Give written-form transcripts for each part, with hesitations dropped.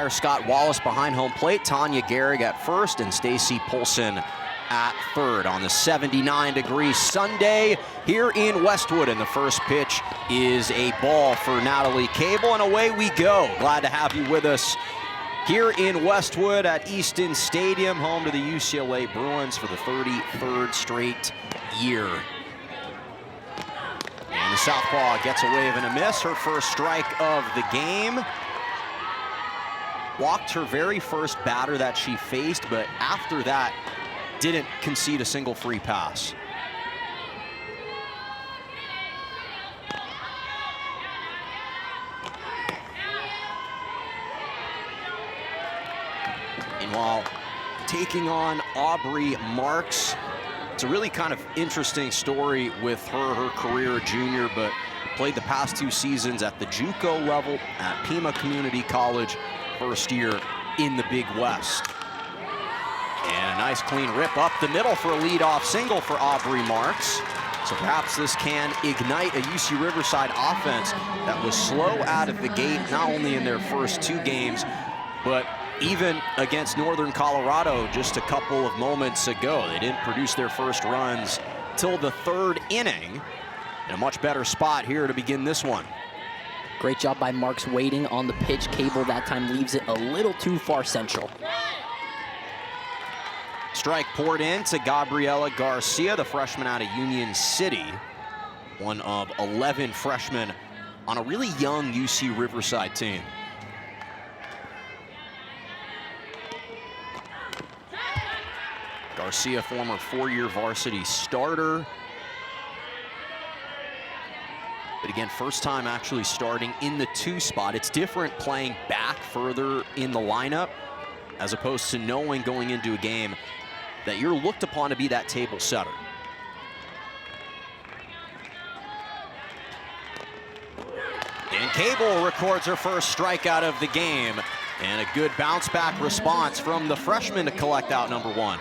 umpire Scott Wallace behind home plate, Tanya Gehrig at first, and Stacy Polson at third on the 79-degree Sunday here in Westwood. And the first pitch is a ball for Natalie Cable, and away we go. Glad to have you with us here in Westwood at Easton Stadium, home to the UCLA Bruins for the 33rd straight year. And the southpaw gets a wave and a miss, her first strike of the game. Walked her very first batter that she faced, but after that, didn't concede a single free pass. Meanwhile, taking on Aubrey Marks. It's a really kind of interesting story with her career junior, but played the past 2 seasons at the JUCO level at Pima Community College, first year in the Big West. And a nice clean rip up the middle for a leadoff single for Aubrey Marks. So perhaps this can ignite a UC Riverside offense that was slow out of the gate, not only in their first 2 games, but even against Northern Colorado just a couple of moments ago. They didn't produce their first runs till the 3rd inning. In a much better spot here to begin this one. Great job by Marks waiting on the pitch. Cable that time leaves it a little too far central. Strike poured in to Gabriela Garcia, the freshman out of Union City. One of 11 freshmen on a really young UC Riverside team. Garcia, former 4-year varsity starter. But again, first time actually starting in the 2 spot. It's different playing back further in the lineup as opposed to knowing going into a game that you're looked upon to be that table setter. And Cable records her first strikeout of the game. And a good bounce back response from the freshman to collect out number 1.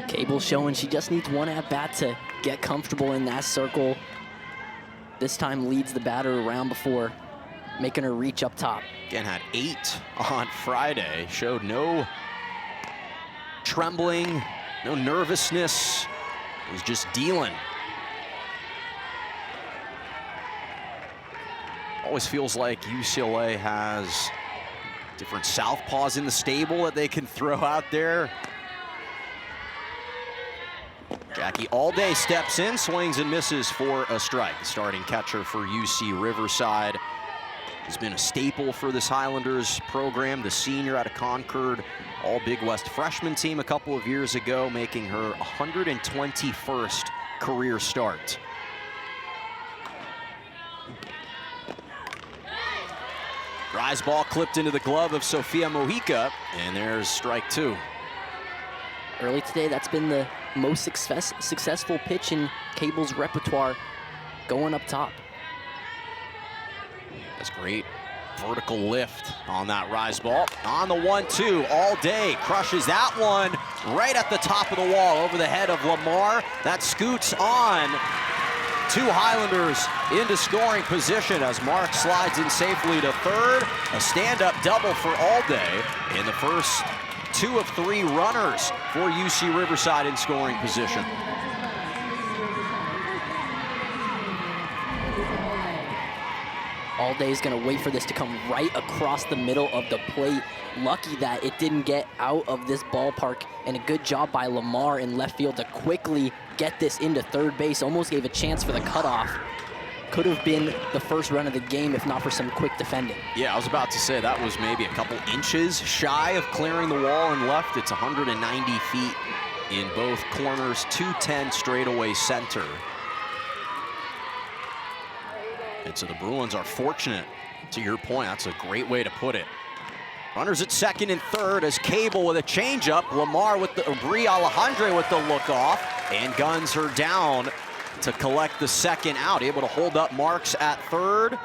Cable showing she just needs 1 at-bat to get comfortable in that circle. This time leads the batter around before making her reach up top. Again, had 8 on Friday. Showed no trembling, no nervousness. Was just dealing. Always feels like UCLA has different southpaws in the stable that they can throw out there. Jackie Allday steps in, swings and misses for a strike. The starting catcher for UC Riverside has been a staple for this Highlanders program. The senior out of Concord, all Big West freshman team a couple of years ago, making her 121st career start. Rise ball clipped into the glove of Sofia Mojica, and there's strike 2. Early today, that's been the most successful pitch in Cable's repertoire, going up top. That's great vertical lift on that rise ball. On the 1-2, Allday crushes that one right at the top of the wall over the head of Lamar. That scoots on 2 Highlanders into scoring position as Mark slides in safely to 3rd. A stand-up double for Allday in the first 2 of 3 runners for UC Riverside in scoring position. Allday's gonna wait for this to come right across the middle of the plate. Lucky that it didn't get out of this ballpark, and a good job by Lamar in left field to quickly get this into 3rd base. Almost gave a chance for the cutoff. Could have been the first run of the game if not for some quick defending. Yeah, I was about to say that was maybe a couple inches shy of clearing the wall and left. It's 190 feet in both corners, 210 straightaway center. And so the Bruins are fortunate, to your point. That's a great way to put it. Runners at 2nd and 3rd as Cable with a changeup. Lamar with the Brie Alejandre with the look off and guns her down to collect the 2nd out. Able to hold up Marks at 3rd.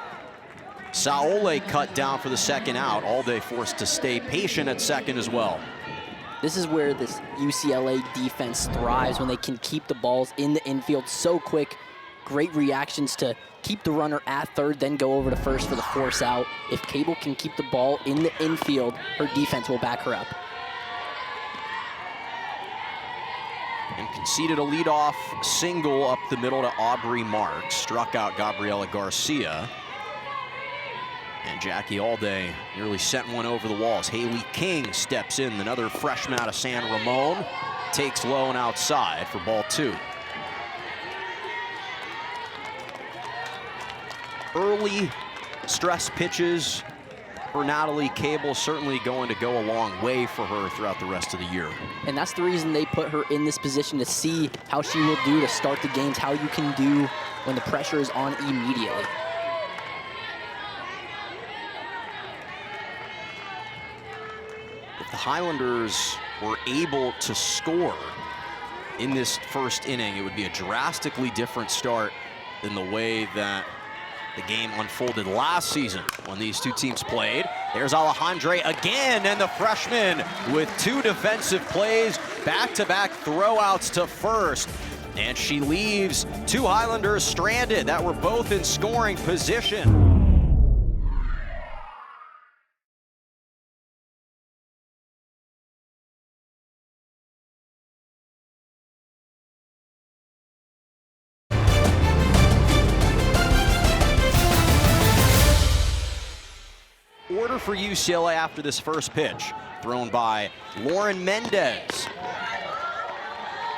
Saole cut down for the 2nd out. Allday forced to stay patient at 2nd as well. This is where this UCLA defense thrives, when they can keep the balls in the infield so quick. great reactions to keep the runner at third, then go over to first for the force out. If Cable can keep the ball in the infield, her defense will back her up. And conceded a leadoff single up the middle to Aubrey Marks. Struck out Gabriela Garcia. And Jackie Alday nearly sent one over the walls. Haley King steps in, another freshman out of San Ramon. Takes low and outside for ball 2. Early stress pitches for Natalie Cable, certainly going to go a long way for her throughout the rest of the year. And that's the reason they put her in this position, to see how she will do to start the games, how you can do when the pressure is on immediately. If the Highlanders were able to score in this first inning, it would be a drastically different start than the way that the game unfolded last season when these two teams played. There's Alejandre again, and the freshman with 2 defensive plays, back-to-back throwouts to first. And she leaves 2 Highlanders stranded that were both in scoring position. Order for UCLA after this first pitch, thrown by Lauren Mendez.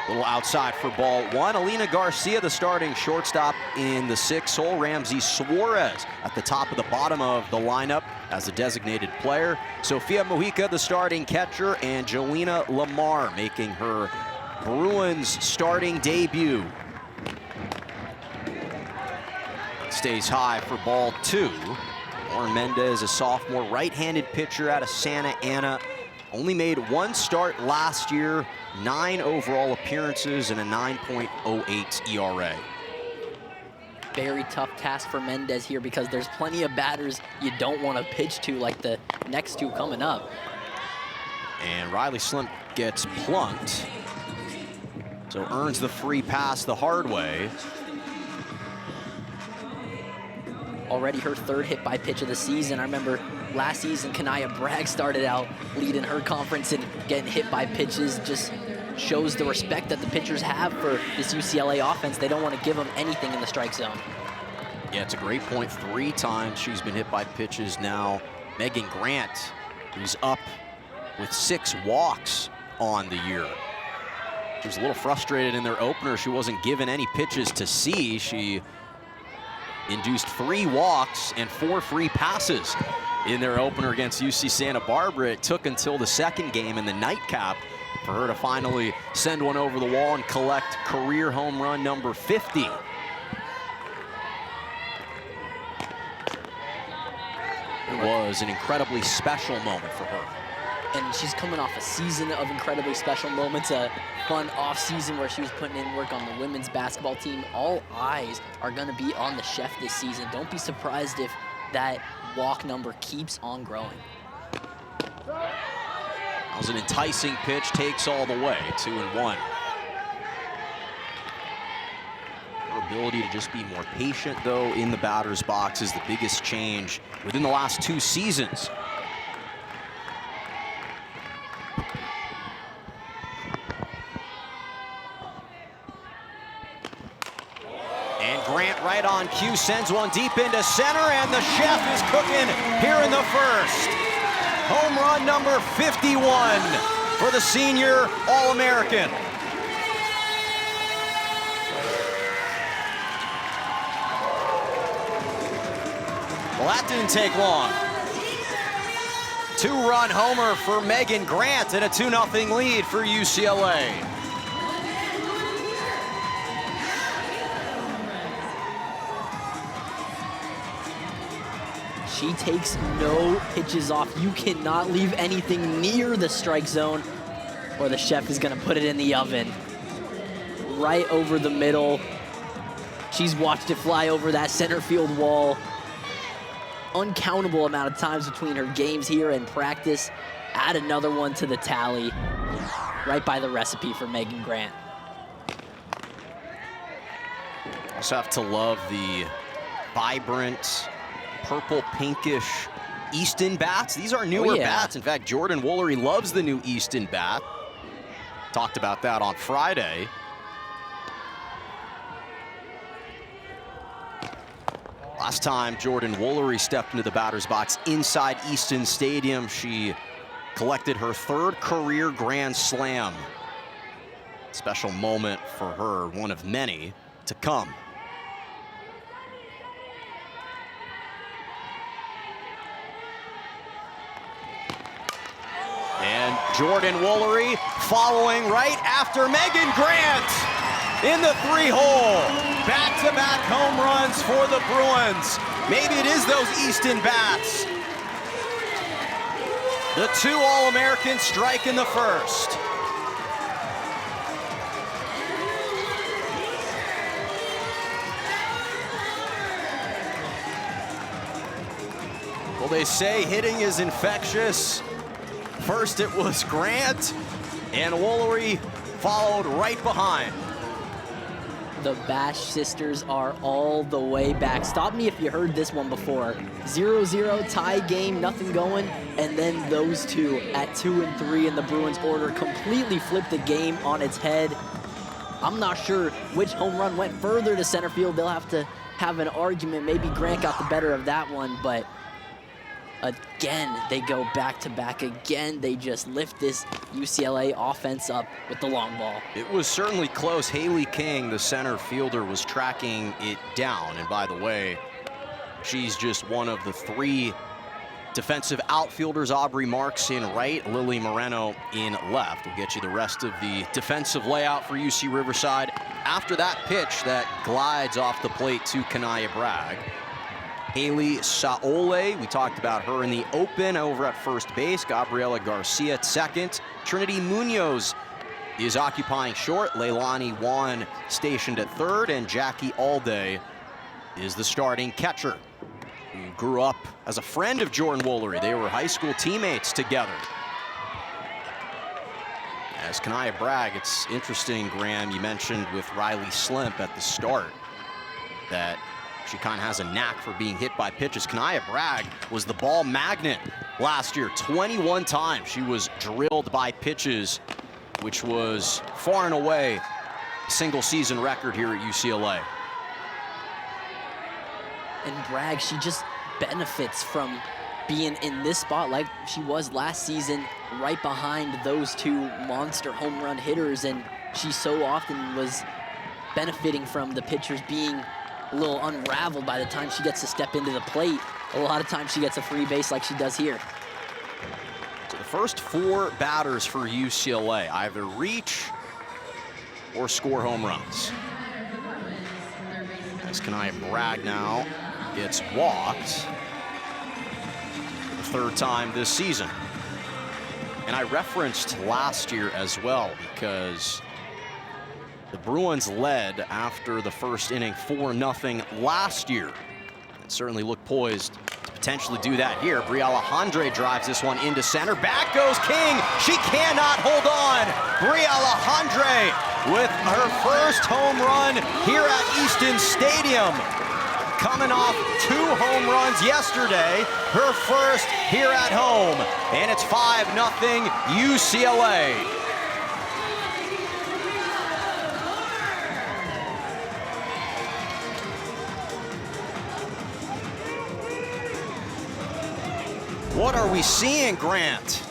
A little outside for ball 1. Alina Garcia, the starting shortstop in the 6th hole. Ramsey Suarez at the top of the bottom of the lineup as a designated player. Sofia Mojica, the starting catcher, and Jolena Lamar making her Bruins starting debut. Stays high for ball 2. Lauren Mendez, a sophomore right-handed pitcher out of Santa Ana. Only made 1 start last year, 9 overall appearances, and a 9.08 ERA. Very tough task for Mendez here, because there's plenty of batters you don't want to pitch to, like the next 2 coming up. And Riley Slimp gets plunked, so earns the free pass the hard way. Already her 3rd hit by pitch of the season. I remember last season, Kanaya Bragg started out leading her conference and getting hit by pitches. Just shows the respect that the pitchers have for this UCLA offense. They don't want to give them anything in the strike zone. Yeah, it's a great point. 3 times she's been hit by pitches now. Megan Grant, who's up with 6 walks on the year. She was a little frustrated in their opener. She wasn't given any pitches to see. She induced 3 walks and 4 free passes in their opener against UC Santa Barbara. It took until the 2nd game in the nightcap for her to finally send one over the wall and collect career home run number 50. It was an incredibly special moment for her. And she's coming off a season of incredibly special moments, a fun off-season where she was putting in work on the women's basketball team. All eyes are going to be on the chef this season. Don't be surprised if that walk number keeps on growing. That was an enticing pitch, takes all the way, 2-1. Her ability to just be more patient, though, in the batter's box is the biggest change within the last 2 seasons. Grant right on cue sends one deep into center, and the chef is cooking here in the first. Home run number 51 for the senior All-American. Well, that didn't take long. 2-run homer for Megan Grant and a 2-0 lead for UCLA. She takes no pitches off. You cannot leave anything near the strike zone or the chef is gonna put it in the oven. Right over the middle. She's watched it fly over that center field wall. Uncountable amount of times between her games here and practice. Add another one to the tally. Right by the recipe for Megan Grant. Just have to love the vibrant, purple pinkish Easton bats. These are newer bats. In fact, Jordan Woolery loves the new Easton bat. Talked about that on Friday. Last time Jordan Woolery stepped into the batter's box inside Easton Stadium, she collected her 3rd career Grand Slam. Special moment for her, one of many to come. And Jordan Woolery following right after Megan Grant in the 3-hole. Back-to-back home runs for the Bruins. Maybe it is those Easton bats. The 2 All-Americans strike in the 1st. Well, they say hitting is infectious. First it was Grant, and Woolery followed right behind. The Bash sisters are all the way back. Stop me if you heard this one before. 0-0 tie game, nothing going, and then those two at 2 and 3 in the Bruins order completely flipped the game on its head. I'm not sure which home run went further to center field. They'll have to have an argument. Maybe Grant got the better of that one, but again, they go back-to-back. Again, they just lift this UCLA offense up with the long ball. It was certainly close. Haley King, the center fielder, was tracking it down. And by the way, she's just one of the 3 defensive outfielders. Aubrey Marks in right, Lily Moreno in left. We'll get you the rest of the defensive layout for UC Riverside after that pitch that glides off the plate to Kanaya Bragg. Haley Saole, we talked about her in the open over at first base. Gabriela Garcia at second. Trinity Munoz is occupying short. Leilani Juan stationed at third. And Jackie Alday is the starting catcher, who grew up as a friend of Jordan Woolery. They were high school teammates together. As Kanaya Bragg, it's interesting, Graham, you mentioned with Riley Slimp at the start that she kind of has a knack for being hit by pitches. Kanaya Bragg was the ball magnet last year. 21 times she was drilled by pitches, which was far and away a single season record here at UCLA. And Bragg, she just benefits from being in this spot like she was last season, right behind those 2 monster home run hitters. And she so often was benefiting from the pitchers being a little unraveled by the time she gets to step into the plate. A lot of times she gets a free base like she does here. So the first 4 batters for UCLA either reach or score home runs. As Kanaya Bragg now gets walked the 3rd time this season. And I referenced last year as well because the Bruins led after the first inning 4-0 last year. And certainly look poised to potentially do that here. Brie Alejandre drives this one into center. Back goes King. She cannot hold on. Brie Alejandre with her first home run here at Easton Stadium. Coming off 2 home runs yesterday, her first here at home. And it's 5-0 UCLA. What are we seeing, Grant?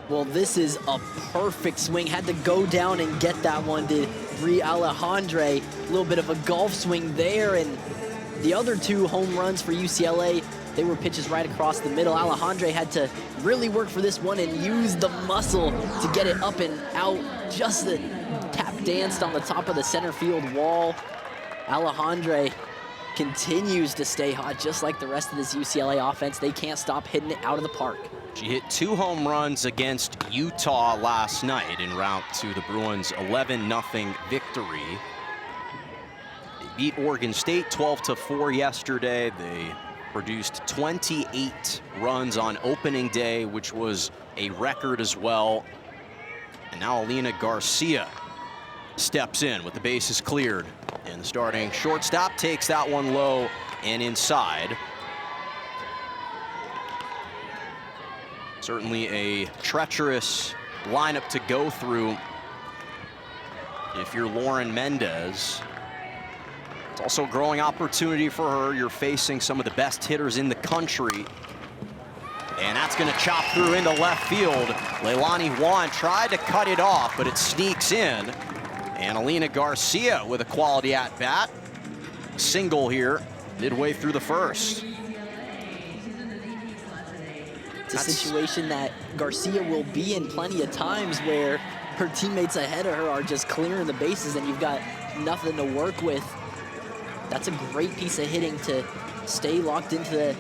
Well, this is a perfect swing. Had to go down and get that one to Brie Alejandre. A little bit of a golf swing there. And the other 2 home runs for UCLA, they were pitches right across the middle. Alejandre had to really work for this one and use the muscle to get it up and out. Just the tap danced on the top of the center field wall. Alejandre continues to stay hot, just like the rest of this UCLA offense. They can't stop hitting it out of the park. She hit 2 home runs against Utah last night en route to the Bruins' 11-0 victory. They beat Oregon State 12-4 yesterday. They produced 28 runs on opening day, which was a record as well. And now Alina Garcia steps in with the bases cleared. And the starting shortstop takes that one low and inside. Certainly a treacherous lineup to go through if you're Lauren Mendez. It's also a growing opportunity for her. You're facing some of the best hitters in the country. And that's going to chop through into left field. Leilani Juan tried to cut it off, but it sneaks in. And Alina Garcia with a quality at-bat. Single here, midway through the first. It's a situation that Garcia will be in plenty of times where her teammates ahead of her are just clearing the bases and you've got nothing to work with. That's a great piece of hitting to stay locked into the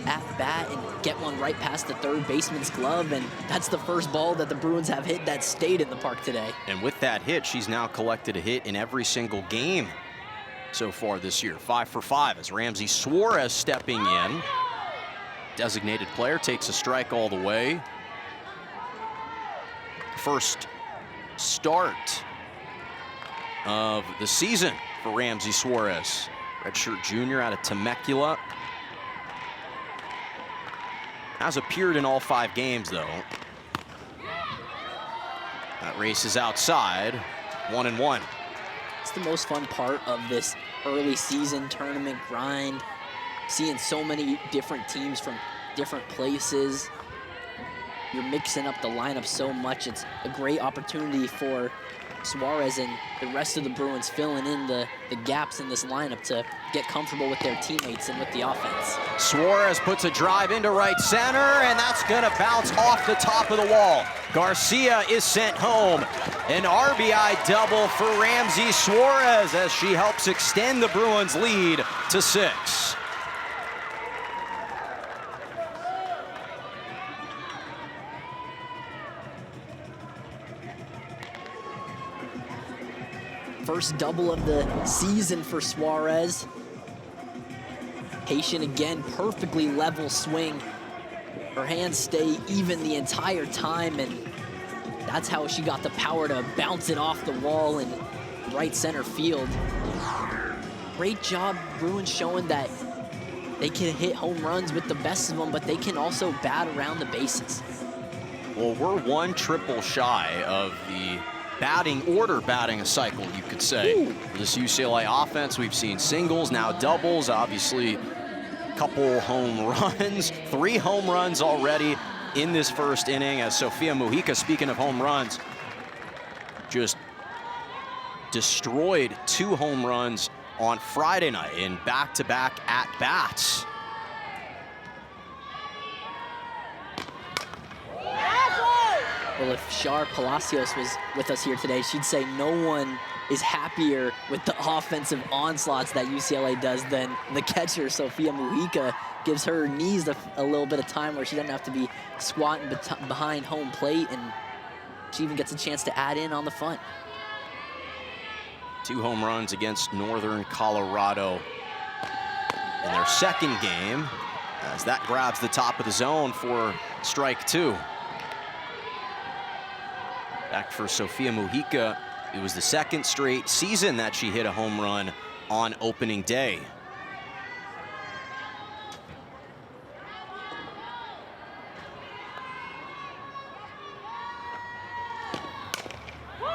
at-bat and get one right past the third baseman's glove, and that's the first ball that the Bruins have hit that stayed in the park today. And with that hit, she's now collected a hit in every single game so far this year. 5 for 5 as Ramsey Suarez stepping in. Designated player takes a strike all the way. First start of the season for Ramsey Suarez. Redshirt junior out of Temecula. Has appeared in all 5 games, though. That race is outside, 1-1. It's the most fun part of this early season tournament grind. Seeing so many different teams from different places. You're mixing up the lineup so much. It's a great opportunity for Suarez and the rest of the Bruins filling in the gaps in this lineup to get comfortable with their teammates and with the offense. Suarez puts a drive into right center, and that's gonna bounce off the top of the wall. Garcia is sent home. An RBI double for Ramsey Suarez as she helps extend the Bruins lead to 6. First double of the season for Suarez. Patient again, perfectly level swing. Her hands stay even the entire time, and that's how she got the power to bounce it off the wall in right center field. Great job, Bruins, showing that they can hit home runs with the best of them, but they can also bat around the bases. Well, we're 1 triple shy of the batting a cycle, you could say. Ooh. For this UCLA offense, we've seen singles, now doubles, obviously a couple home runs, 3 home runs already in this first inning, as Sofia Mujica, speaking of home runs, just destroyed 2 home runs on Friday night in back-to-back at-bats. Well, if Shar Palacios was with us here today, she'd say no one is happier with the offensive onslaughts that UCLA does than the catcher, Sofia Mujica. Gives her knees a little bit of time where she doesn't have to be squatting behind home plate, and she even gets a chance to add in on the fun. 2 home runs against Northern Colorado in their second game, as that grabs the top of the zone for strike 2. Back for Sofia Mujica, it was the 2nd straight season that she hit a home run on opening day.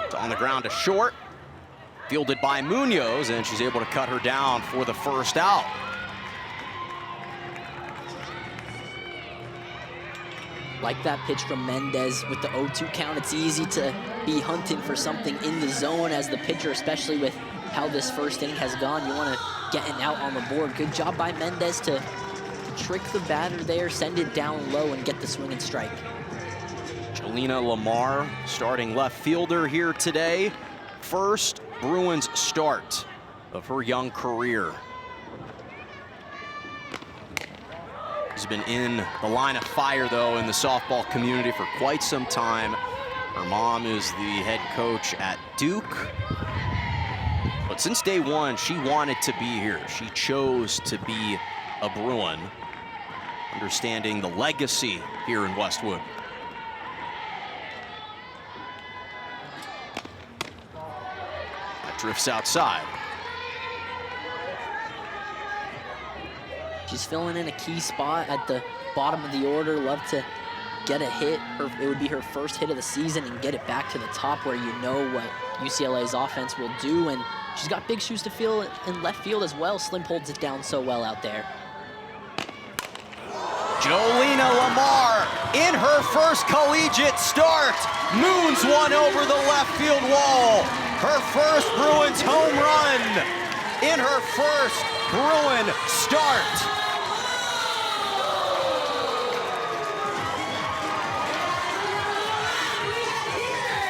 It's on the ground to short, fielded by Munoz, and she's able to cut her down for the first out. Like that pitch from Mendez with the 0-2 count, it's easy to be hunting for something in the zone as the pitcher, especially with how this first inning has gone. You want to get an out on the board. Good job by Mendez to trick the batter there, send it down low, and get the swing and strike. Jelena Lamar, starting left fielder here today. First Bruins start of her young career. She's been in the line of fire, though, in the softball community for quite some time. Her mom is the head coach at Duke. But since day one, she wanted to be here. She chose to be a Bruin, understanding the legacy here in Westwood. drifts outside. She's filling in a key spot at the bottom of the order. Love to get a hit. It would be her first hit of the season and get it back to the top where you know what UCLA's offense will do. And she's got big shoes to fill in left field as well. Slim holds it down so well out there. Jolena Lamar in her first collegiate start moons one over the left field wall. Her first Bruins home run in her first Bruin start.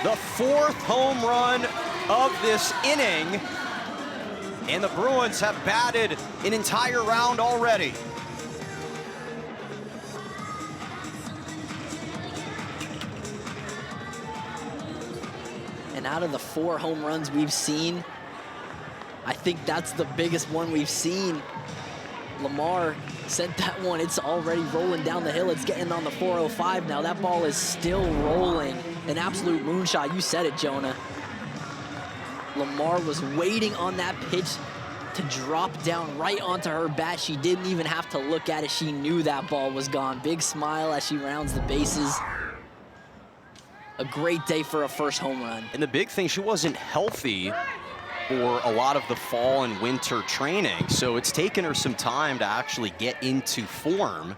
The fourth home run of this inning, and the Bruins have batted an entire round already. And out of the 4 home runs we've seen, I think that's the biggest one we've seen. Lamar sent that one. It's already rolling down the hill. It's getting on the 405 now. That ball is still rolling. An absolute moonshot. You said it, Jonah. Lamar was waiting on that pitch to drop down right onto her bat. She didn't even have to look at it. She knew that ball was gone. Big smile as she rounds the bases. A great day for a first home run. And the big thing, she wasn't healthy for a lot of the fall and winter training, so it's taken her some time to actually get into form,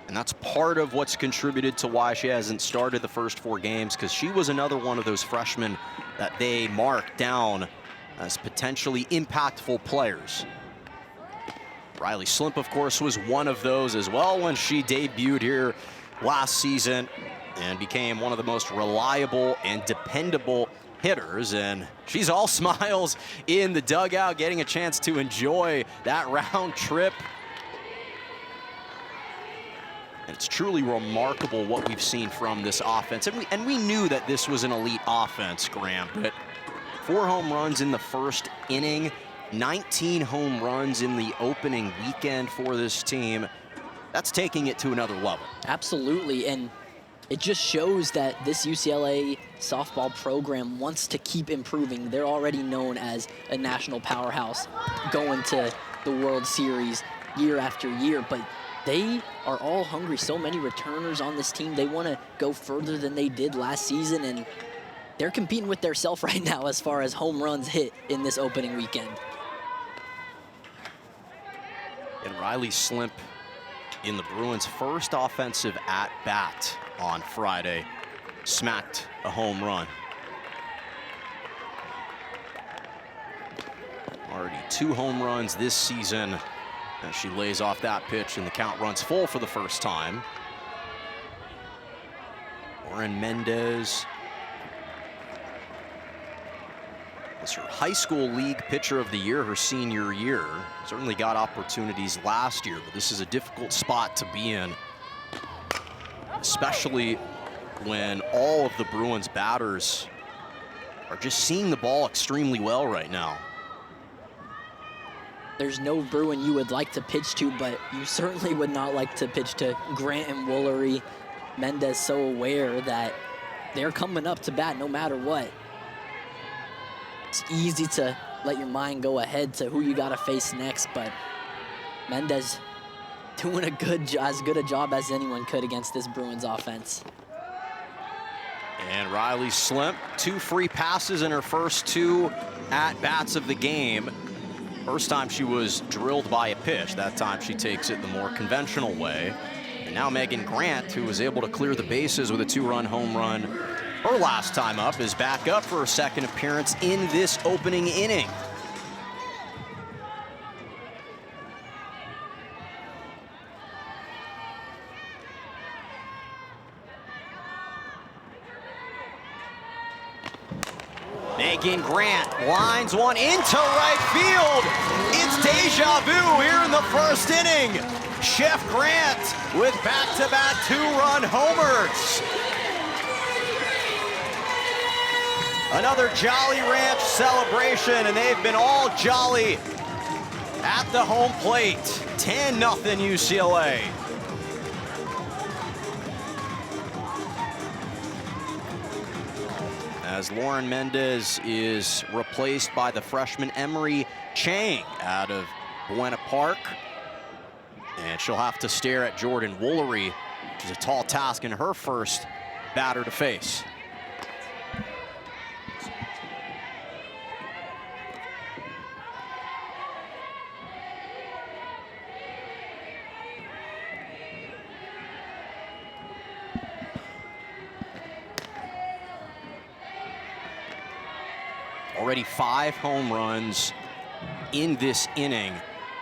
and that's part of what's contributed to why she hasn't started the first 4 games, because she was another one of those freshmen that they marked down as potentially impactful players. Riley Slimp, of course, was one of those as well when she debuted here last season and became one of the most reliable and dependable hitters, and she's all smiles in the dugout, getting a chance to enjoy that round trip. And it's truly remarkable what we've seen from this offense, and we knew that this was an elite offense, Graham, but 4 home runs in the first inning, 19 home runs in the opening weekend for this team. That's taking it to another level. Absolutely, and it just shows that this UCLA softball program wants to keep improving. They're already known as a national powerhouse, going to the World Series year after year, but they are all hungry. So many returners on this team. They want to go further than they did last season, and they're competing with themselves right now as far as home runs hit in this opening weekend. And Riley Slimp in the Bruins' first offensive at-bat on Friday smacked a home run. Already 2 home runs this season as she lays off that pitch, and the count runs full for the first time. Lauren Mendez was her high school league pitcher of the year her senior year. Certainly got opportunities last year, but this is a difficult spot to be in, especially when all of the Bruins batters are just seeing the ball extremely well right now. There's no Bruin you would like to pitch to, but you certainly would not like to pitch to Grant and Woolery. Mendez so aware that they're coming up to bat no matter what. It's easy to let your mind go ahead to who you got to face next, but Mendez doing as good a job as anyone could against this Bruins offense. And Riley Slimp, 2 free passes in her first 2 at-bats of the game. First time she was drilled by a pitch. That time she takes it the more conventional way. And now Megan Grant, who was able to clear the bases with a 2-run home run her last time up, is back up for her second appearance in this opening inning. Megan Grant lines one into right field. It's deja vu here in the first inning. Chef Grant with back-to-back 2-run homers. Another Jolly Ranch celebration, and they've been all jolly at the home plate. 10-0 UCLA. as Lauren Mendez is replaced by the freshman Emery Chang out of Buena Park. And she'll have to stare at Jordan Woolery, which is a tall task in her first batter to face. Already 5 home runs in this inning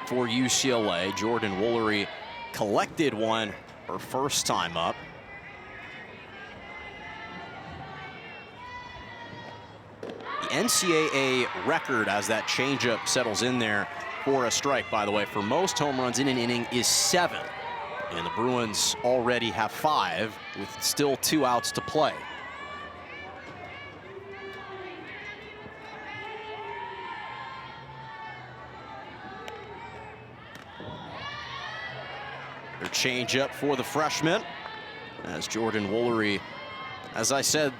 for UCLA. Jordan Woolery collected one her first time up. The NCAA record, as that changeup settles in there for a strike, by the way, for most home runs in an inning is 7. And the Bruins already have 5 with still 2 outs to play. Their changeup for the freshman, as Jordan Woolery, as I said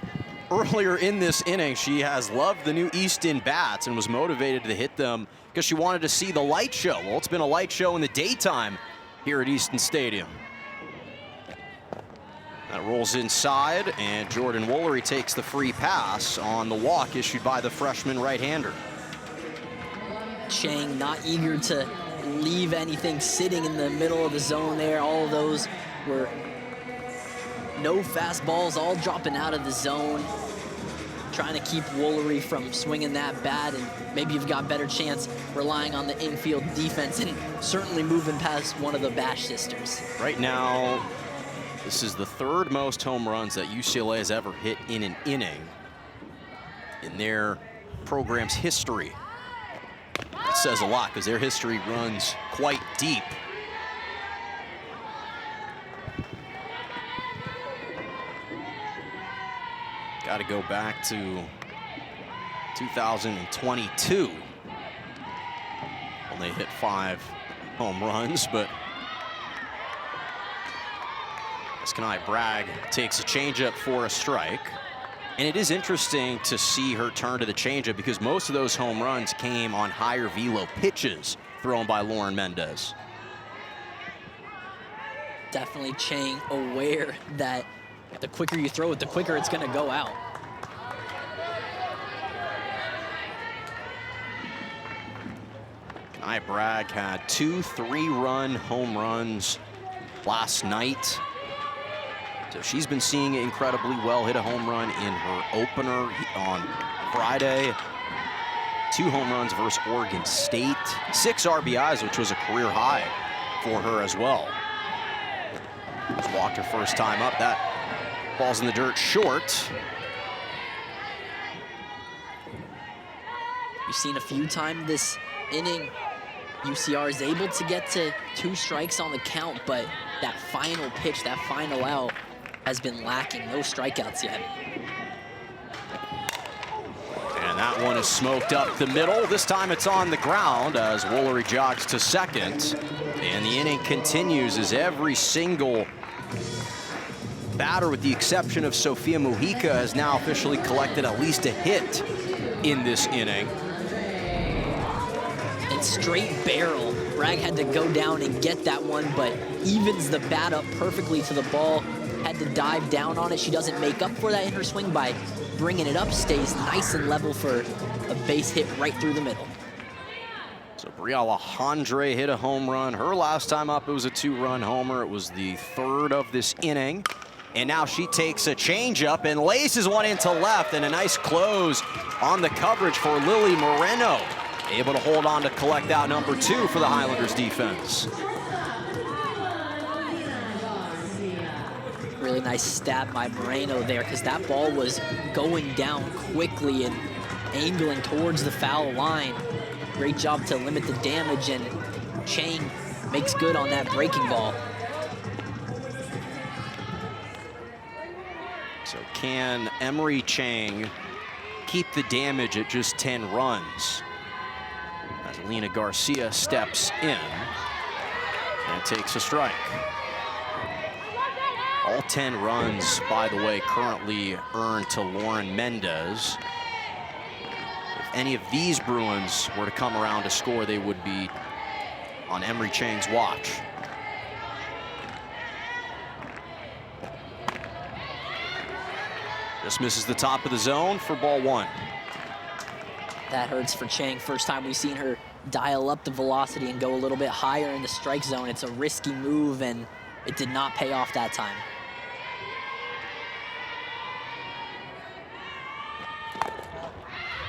earlier in this inning, she has loved the new Easton bats and was motivated to hit them because she wanted to see the light show. Well, it's been a light show in the daytime here at Easton Stadium. That rolls inside, and Jordan Woolery takes the free pass on the walk issued by the freshman right-hander. Chang not eager to leave anything sitting in the middle of the zone there. All of those were no fastballs, all dropping out of the zone. Trying to keep Woolery from swinging that bat, and maybe you've got better chance relying on the infield defense and certainly moving past one of the Bash sisters. Right now, this is the 3rd most home runs that UCLA has ever hit in an inning in their program's history. That says a lot because their history runs quite deep. Got to go back to 2022 when they hit 5 home runs, but Skanai Bragg takes a changeup for a strike. And it is interesting to see her turn to the changeup because most of those home runs came on higher velo pitches thrown by Lauren Mendez. Definitely Chang aware that the quicker you throw it, the quicker it's going to go out. Skanai Bragg had 2 3-run home runs last night. So she's been seeing it incredibly well. Hit a home run in her opener on Friday. 2 home runs versus Oregon State. 6 RBIs, which was a career high for her as well. Just walked her first time up. That ball's in the dirt short. You've seen a few times this inning, UCR is able to get to 2 strikes on the count, but that final pitch, that final out, has been lacking. No strikeouts yet. And that one is smoked up the middle. This time it's on the ground as Woolery jogs to second. And the inning continues as every single batter, with the exception of Sofia Mujica, has now officially collected at least a hit in this inning. And straight barrel. Bragg had to go down and get that one, but evens the bat up perfectly to the ball. Had to dive down on it. She doesn't make up for that in her swing by bringing it up. Stays nice and level for a base hit right through the middle. So Bria Alejandre hit a home run. Her last time up, it was a 2-run homer. It was the 3rd of this inning. And now she takes a changeup and laces one into left, and a nice close on the coverage for Lily Moreno. Able to hold on to collect out number 2 for the Highlanders defense. Really nice stab by Moreno there, because that ball was going down quickly and angling towards the foul line. Great job to limit the damage, and Chang makes good on that breaking ball. So can Emery Chang keep the damage at just 10 runs? As Alina Garcia steps in and takes a strike. All 10 runs, by the way, currently earned to Lauren Mendez. If any of these Bruins were to come around to score, they would be on Emery Chang's watch. Just misses the top of the zone for ball one. That hurts for Chang. First time we've seen her dial up the velocity and go a little bit higher in the strike zone. It's a risky move, and it did not pay off that time.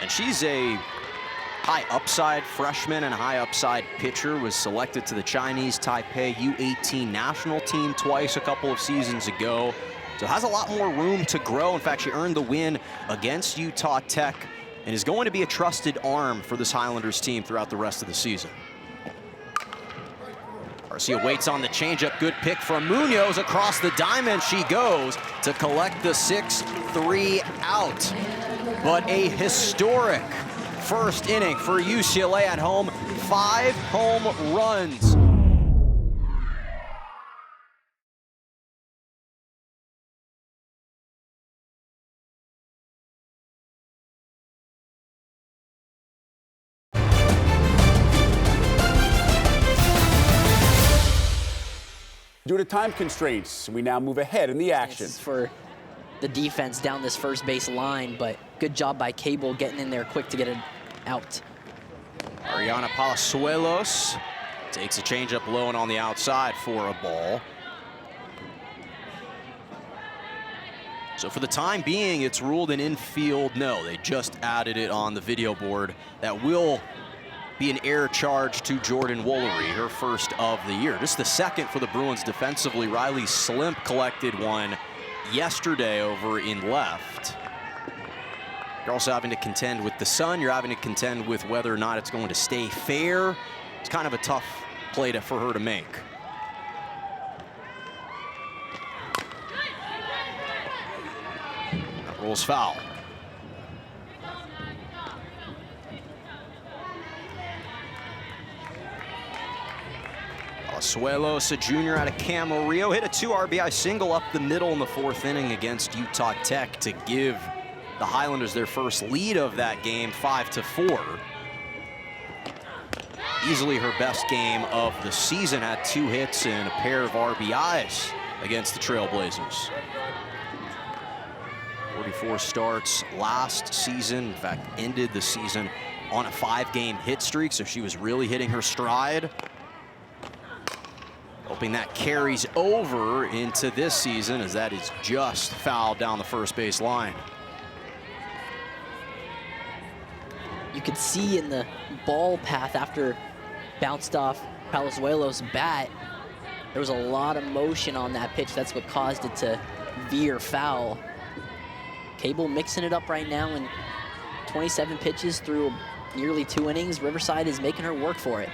And she's a high upside freshman and high upside pitcher. Was selected to the Chinese Taipei U18 national team twice a couple of seasons ago. So has a lot more room to grow. In fact, she earned the win against Utah Tech and is going to be a trusted arm for this Highlanders team throughout the rest of the season. Garcia waits on the changeup. Good pick from Munoz. Across the diamond she goes to collect the 6-3 out. But a historic first inning for UCLA at home. 5 home runs. Due to time constraints, we now move ahead in the action. This is for the defense down this first base line, but good job by Cable getting in there quick to get it out. Ariana Palazuelos takes a changeup low and on the outside for a ball. So for the time being, it's ruled an infield no. They just added it on the video board. That will be an error charge to Jordan Woolery, her first of the year. Just the second for the Bruins defensively. Riley Slimp collected one yesterday over in left. You're also having to contend with the sun. You're having to contend with whether or not it's going to stay fair. It's kind of a tough play for her to make. That rolls foul. Palazuelos, a junior out of Camarillo, hit a 2 RBI single up the middle in the 4th inning against Utah Tech to give the Highlanders their first lead of that game, 5-4. Easily her best game of the season, had 2 hits and a pair of RBIs against the Trailblazers. 44 starts last season, in fact, ended the season on a 5-game hit streak, so she was really hitting her stride. Hoping that carries over into this season, as that is just fouled down the first base line. You could see in the ball path after bounced off Palazuelos' bat, there was a lot of motion on that pitch. That's what caused it to veer foul. Cable mixing it up right now, in 27 pitches through nearly 2 innings. Riverside is making her work for it.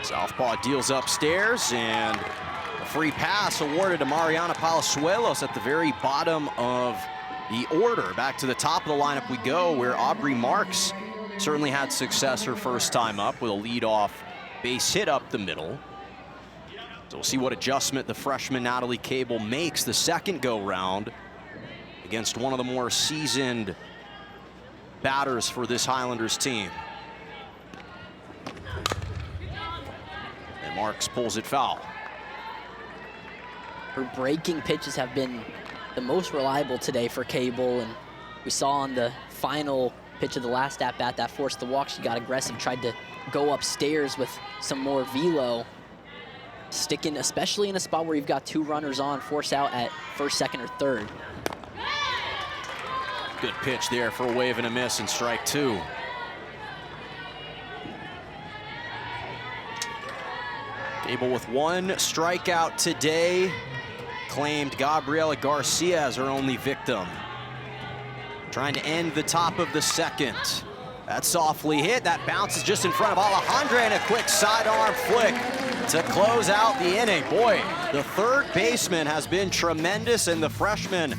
Southpaw deals upstairs, and a free pass awarded to Mariana Palazuelos at the very bottom of the order. Back to the top of the lineup we go, where Aubrey Marks certainly had success her first time up with a leadoff base hit up the middle. So we'll see what adjustment the freshman Natalie Cable makes the second go-round against one of the more seasoned batters for this Highlanders team. Marks pulls it foul. Her breaking pitches have been the most reliable today for Cable, and we saw on the final pitch of the last at-bat that forced the walk, she got aggressive, tried to go upstairs with some more velo, sticking, especially in a spot where you've got 2 runners on, force out at first, second, or third. Good pitch there for a wave and a miss, and strike 2. Cable with 1 strikeout today, claimed Gabriela Garcia as her only victim. Trying to end the top of the second. That's softly hit. That bounces just in front of Alejandra, and a quick sidearm flick to close out the inning. Boy, the third baseman has been tremendous, and the freshmen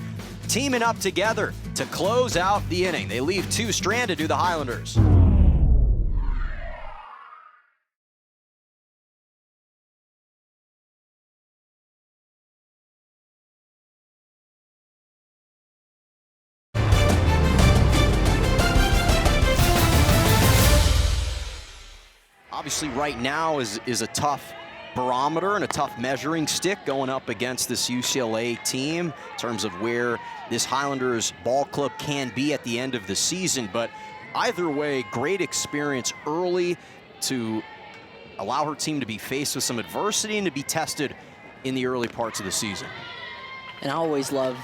teaming up together to close out the inning. They leave 2 stranded to the Highlanders. obviously right now is a tough barometer and a tough measuring stick going up against this UCLA team in terms of where this Highlanders ball club can be at the end of the season. But either way, great experience early to allow her team to be faced with some adversity and to be tested in the early parts of the season. And I always love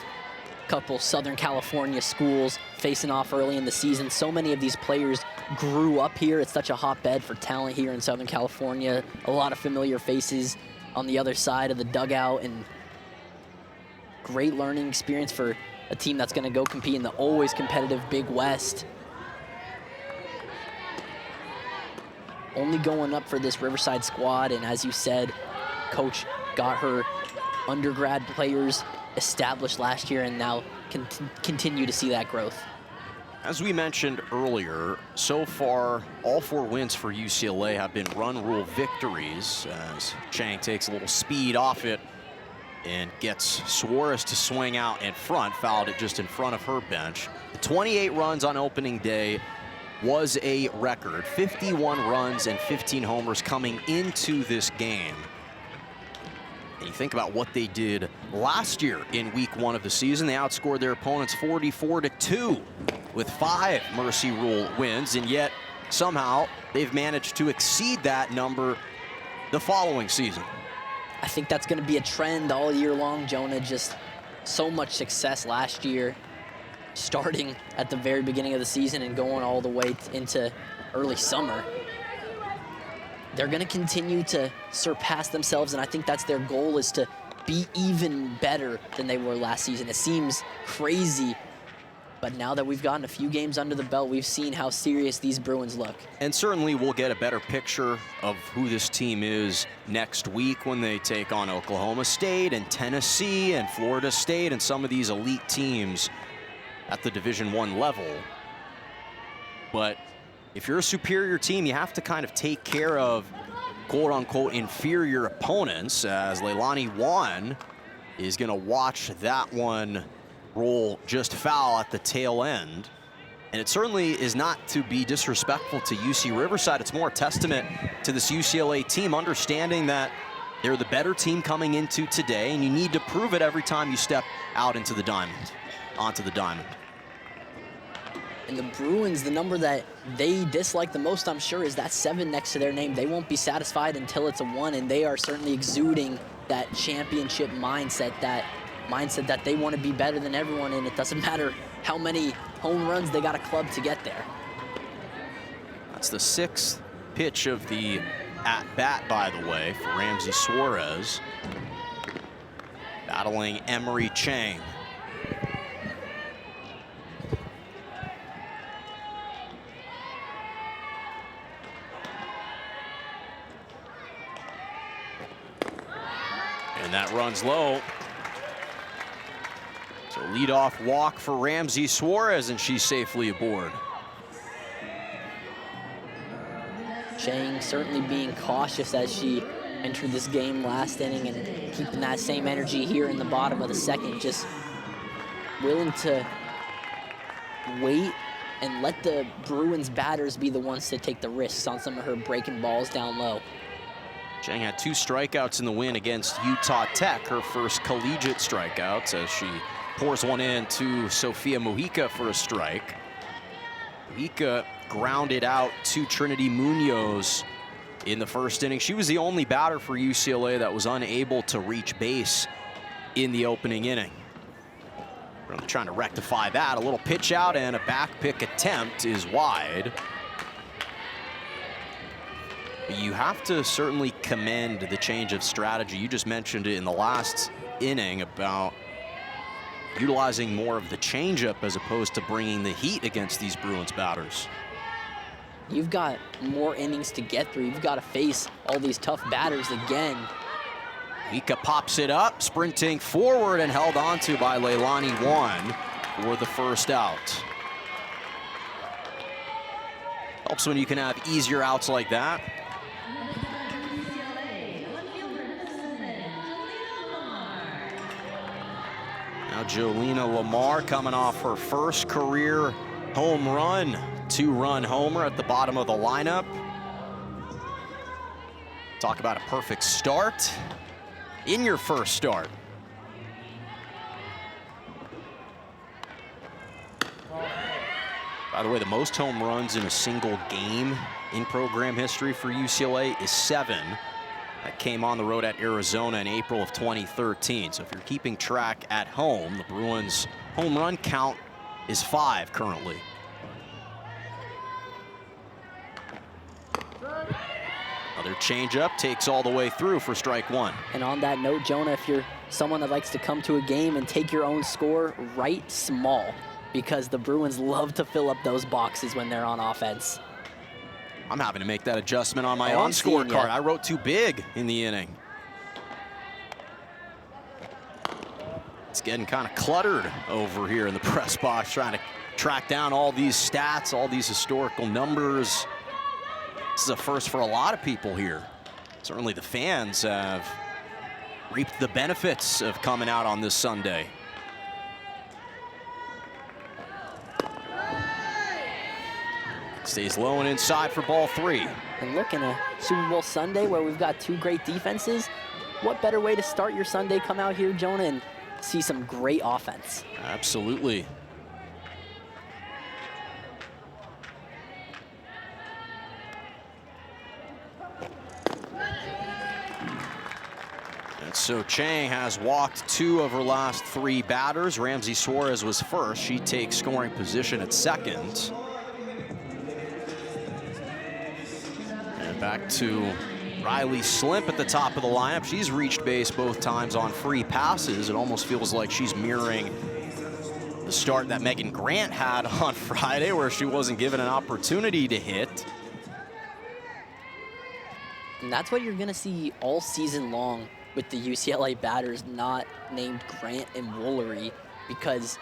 a couple Southern California schools facing off early in the season. So many of these players grew up here. It's such a hotbed for talent here in Southern California. A lot of familiar faces on the other side of the dugout, and great learning experience for a team that's going to go compete in the always competitive Big West. Only going up for this Riverside squad, and as you said, Coach got her undergrad players established last year and now continue to see that growth. As we mentioned earlier, so far, all 4 wins for UCLA have been run rule victories as Chang takes a little speed off it and gets Suarez to swing out in front, fouled it just in front of her bench. The 28 runs on opening day was a record. 51 runs and 15 homers coming into this game. And you think about what they did last year in week 1 of the season. They outscored their opponents 44-2 with 5 Mercy Rule wins, and yet somehow they've managed to exceed that number the following season. I think that's going to be a trend all year long, Jonah. Just so much success last year, starting at the very beginning of the season and going all the way into early summer. They're going to continue to surpass themselves, and I think that's their goal, is to be even better than they were last season. It seems crazy, but now that we've gotten a few games under the belt, we've seen how serious these Bruins look. And certainly we'll get a better picture of who this team is next week when they take on Oklahoma State and Tennessee and Florida State and some of these elite teams at the Division I level. But if you're a superior team, you have to kind of take care of quote-unquote inferior opponents, as Leilani Wan is going to watch that one roll just foul at the tail end. And it certainly is not to be disrespectful to UC Riverside. It's more a testament to this UCLA team, understanding that they're the better team coming into today, and you need to prove it every time you step out into the diamond, onto the diamond. And the Bruins, the number that they dislike the most, I'm sure, is that 7 next to their name. They won't be satisfied until it's a 1, and they are certainly exuding that championship mindset, that they want to be better than everyone, and it doesn't matter how many home runs they got to club to get there. That's the 6th pitch of the at-bat, by the way, for Ramsey Suarez, battling Emery Chang. And that runs low. So leadoff walk for Ramsey Suarez, and she's safely aboard. Chang certainly being cautious as she entered this game last inning and keeping that same energy here in the bottom of the second, just willing to wait and let the Bruins batters be the ones to take the risks on some of her breaking balls down low. Chang had 2 strikeouts in the win against Utah Tech, her first collegiate strikeouts, as she pours one in to Sofia Mojica for a strike. Mojica grounded out to Trinity Munoz in the first inning. She was the only batter for UCLA that was unable to reach base in the opening inning. Really trying to rectify that. A little pitch out and a back pick attempt is wide. But you have to certainly commend the change of strategy. You just mentioned it in the last inning about utilizing more of the changeup as opposed to bringing the heat against these Bruins batters. You've got more innings to get through. You've got to face all these tough batters again. Mika pops it up, sprinting forward and held onto by Leilani Wan for the first out. Helps when you can have easier outs like that. Now Jolena Lamar coming off her first career home run, 2-run homer at the bottom of the lineup. Talk about a perfect start in your first start. By the way, the most home runs in a single game in program history for UCLA is 7. That came on the road at Arizona in April of 2013. So if you're keeping track at home, the Bruins' home run count is 5 currently. Another changeup takes all the way through for strike 1. And on that note, Jonah, if you're someone that likes to come to a game and take your own score, write small, because the Bruins love to fill up those boxes when they're on offense. I'm having to make that adjustment on my Oh, own I'm seeing scorecard. ya. I wrote too big in the inning. It's getting kind of cluttered over here in the press box, trying to track down all these stats, all these historical numbers. This is a first for a lot of people here. Certainly the fans have reaped the benefits of coming out on this Sunday. Stays low and inside for ball 3. And look, in a Super Bowl Sunday where we've got 2 great defenses, what better way to start your Sunday? Come out here, Jonah, and see some great offense. Absolutely. And so Chang has walked 2 of her last 3 batters. Ramsey Suarez was first. She takes scoring position at second. And back to Riley Slimp at the top of the lineup. She's reached base both times on free passes. It almost feels like she's mirroring the start that Megan Grant had on Friday, where she wasn't given an opportunity to hit. And that's what you're going to see all season long with the UCLA batters not named Grant and Woolery, because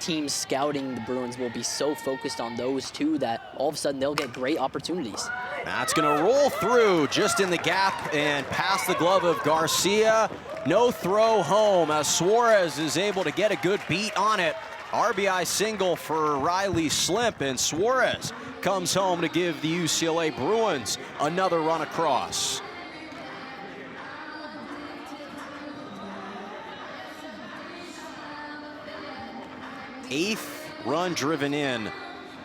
teams scouting the Bruins will be so focused on those 2 that all of a sudden they'll get great opportunities. That's going to roll through just in the gap and past the glove of Garcia. No throw home as Suarez is able to get a good beat on it. RBI single for Riley Slimp, and Suarez comes home to give the UCLA Bruins another run across. Eighth run driven in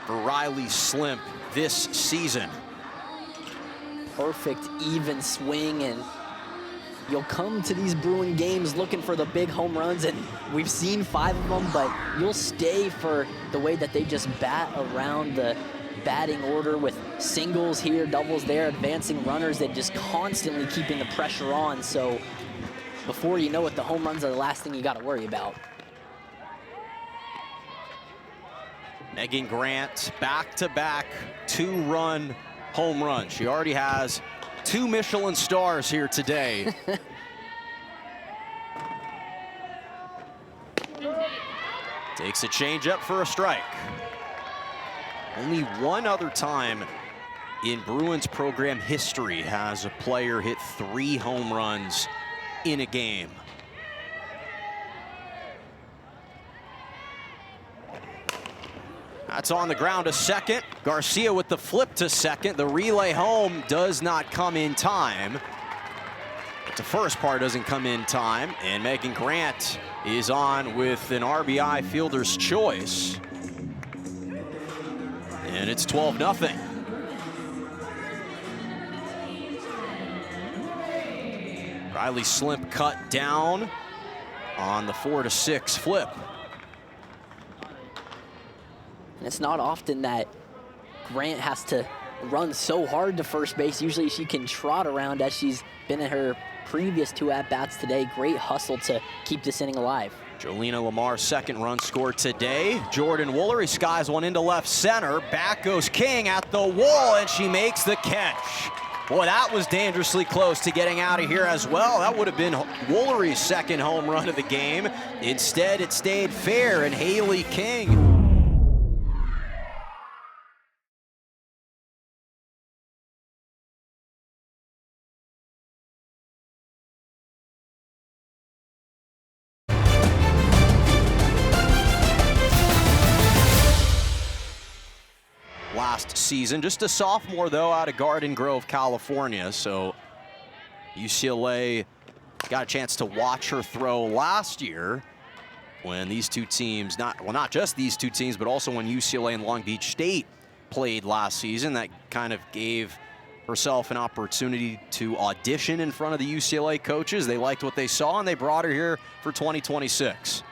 for Riley Slimp this season. Perfect even swing, and you'll come to these Bruin games looking for the big home runs, and we've seen 5 of them, but you'll stay for the way that they just bat around the batting order with singles here, doubles there, advancing runners, and just constantly keeping the pressure on. So before you know it, the home runs are the last thing you got to worry about. Megan Grant, back-to-back 2-run home runs. She already has 2 Michelin stars here today. Takes a changeup for a strike. Only one other time in Bruins program history has a player hit 3 home runs in a game. That's on the ground to second. Garcia with the flip to second. The relay home does not come in time. But the first part doesn't come in time. And Megan Grant is on with an RBI fielder's choice. And it's 12-0. Riley Slimp cut down on the 4-6 flip. And it's not often that Grant has to run so hard to first base. Usually she can trot around, as she's been in her previous 2 at-bats today. Great hustle to keep this inning alive. Jolena Lamar's second run scored today. Jordan Woolery skies one into left center. Back goes King at the wall, and she makes the catch. Boy, that was dangerously close to getting out of here as well. That would have been Woolery's second home run of the game. Instead, it stayed fair, and Haley King last season. Just a sophomore, though, out of Garden Grove, California. So UCLA got a chance to watch her throw last year when these two teams, not just these two teams, but also when UCLA and Long Beach State played last season. That kind of gave herself an opportunity to audition in front of the UCLA coaches. They liked what they saw, and they brought her here for 2026.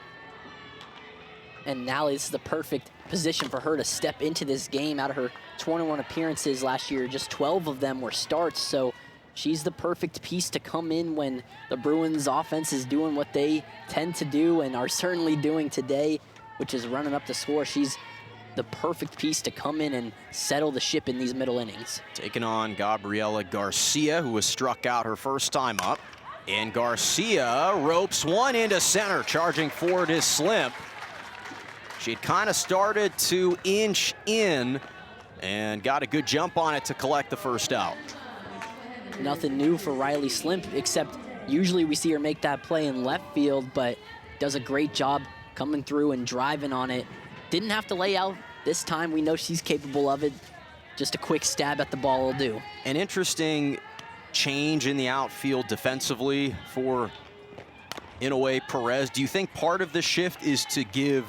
And Nally, this is the perfect position for her to step into this game. Out of her 21 appearances last year, just 12 of them were starts. So she's the perfect piece to come in when the Bruins offense is doing what they tend to do and are certainly doing today, which is running up the score. She's the perfect piece to come in and settle the ship in these middle innings. Taking on Gabriela Garcia, who was struck out her first time up. And Garcia ropes one into center. Charging forward is Slimp. She had kind of started to inch in and got a good jump on it to collect the first out. Nothing new for Riley Slimp, except usually we see her make that play in left field, but does a great job coming through and driving on it. Didn't have to lay out this time. We know she's capable of it. Just a quick stab at the ball will do. An interesting change in the outfield defensively for, in a way, Perez. Do you think part of the shift is to give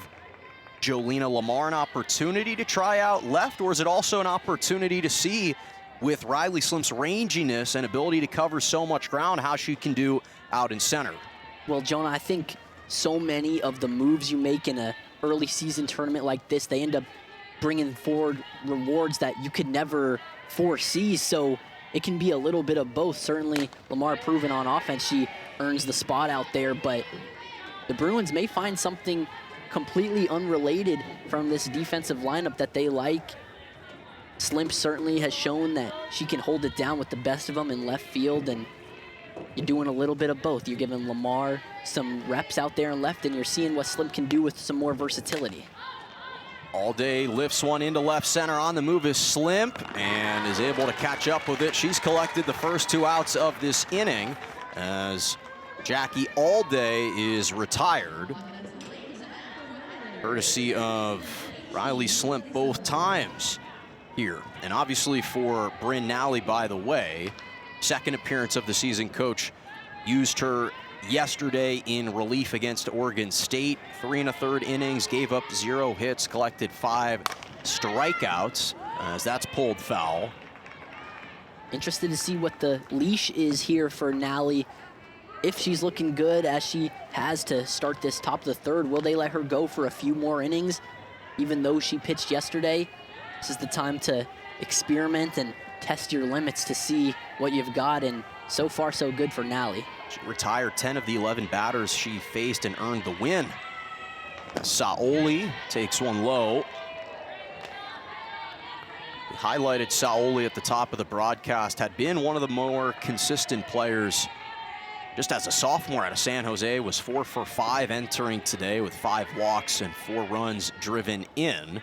Jolina Lamar an opportunity to try out left, or is it also an opportunity to see, with Riley Slimp's ranginess and ability to cover so much ground, how she can do out in center? Well, Jonah, I think so many of the moves you make in a early season tournament like this, they end up bringing forward rewards that you could never foresee. So it can be a little bit of both. Certainly, Lamar proven on offense, she earns the spot out there, but the Bruins may find something completely unrelated from this defensive lineup that they like. Slimp certainly has shown that she can hold it down with the best of them in left field, and you're doing a little bit of both. You're giving Lamar some reps out there in left, and you're seeing what Slimp can do with some more versatility. All Day lifts one into left center. On the move is Slimp and is able to catch up with it. She's collected the first two outs of this inning as Jackie Allday is retired, courtesy of Riley Slimp both times here. And obviously for Bryn Nally, by the way, second appearance of the season. Coach used her yesterday in relief against Oregon State. 3 1/3 innings, gave up 0 hits, collected 5 strikeouts as that's pulled foul. Interested to see what the leash is here for Nally. If she's looking good as she has to start this top of the third, will they let her go for a few more innings? Even though she pitched yesterday, this is the time to experiment and test your limits to see what you've got, and so far so good for Nally. She retired 10 of the 11 batters she faced and earned the win. Saoli takes one low. We highlighted Saoli at the top of the broadcast, had been one of the more consistent players just as a sophomore out of San Jose, was 4 for 5 entering today with 5 walks and 4 runs driven in.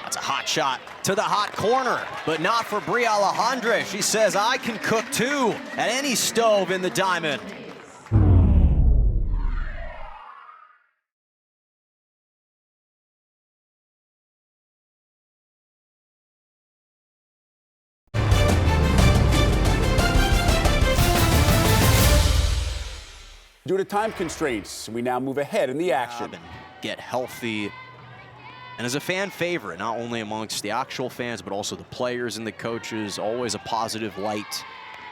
That's a hot shot to the hot corner, but not for Bria Alejandre. She says, I can cook too at any stove in the diamond. Due to time constraints, we now move ahead in the action. And get healthy. And as a fan favorite, not only amongst the actual fans, but also the players and the coaches, always a positive light